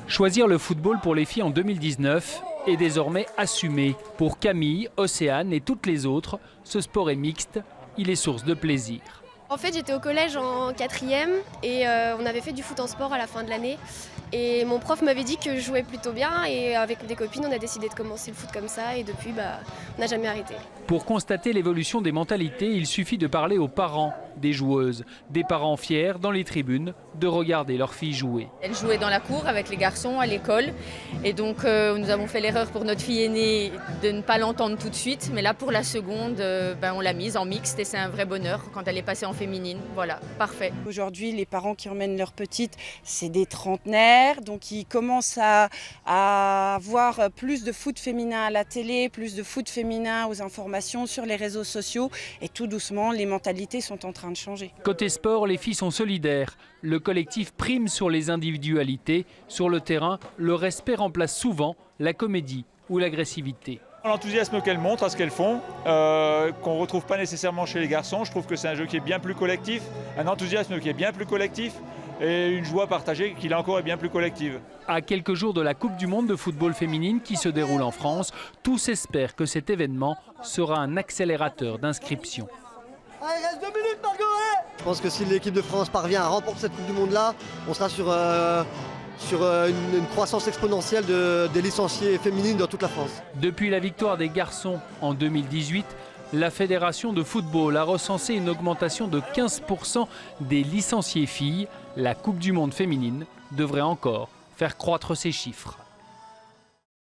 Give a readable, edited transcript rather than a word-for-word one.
Choisir le football pour les filles en 2019 est désormais assumé. Pour Camille, Océane et toutes les autres, ce sport est mixte, il est source de plaisir. En fait, j'étais au collège en 4e et on avait fait du foot en sport à la fin de l'année. Et mon prof m'avait dit que je jouais plutôt bien et avec des copines, on a décidé de commencer le foot comme ça et depuis, on n'a jamais arrêté. Pour constater l'évolution des mentalités, il suffit de parler aux parents des joueuses. Des parents fiers dans les tribunes de regarder leur fille jouer. Elle jouait dans la cour avec les garçons à l'école et donc nous avons fait l'erreur pour notre fille aînée de ne pas l'entendre tout de suite. Mais là pour la seconde, on l'a mise en mixte et c'est un vrai bonheur quand elle est passée en féminine. Voilà, parfait. Aujourd'hui, les parents qui emmènent leurs petites, c'est des trentenaires, donc ils commencent à voir plus de foot féminin à la télé, plus de foot féminin aux informations sur les réseaux sociaux et tout doucement, les mentalités sont en train de changer. Côté sport, les filles sont solidaires. Le collectif prime sur les individualités. Sur le terrain, le respect remplace souvent la comédie ou l'agressivité. L'enthousiasme qu'elles montrent à ce qu'elles font, qu'on ne retrouve pas nécessairement chez les garçons, je trouve que c'est un jeu qui est bien plus collectif, un enthousiasme qui est bien plus collectif et une joie partagée qui là encore est bien plus collective. À quelques jours de la Coupe du Monde de football féminine qui se déroule en France, tous espèrent que cet événement sera un accélérateur d'inscription. Allez, reste 2 minutes, Margot, allez! Je pense que si l'équipe de France parvient à remporter cette Coupe du Monde-là, on sera sur une croissance exponentielle des licenciés féminines dans toute la France. Depuis la victoire des garçons en 2018, la Fédération de football a recensé une augmentation de 15% des licenciés filles. La Coupe du Monde féminine devrait encore faire croître ces chiffres.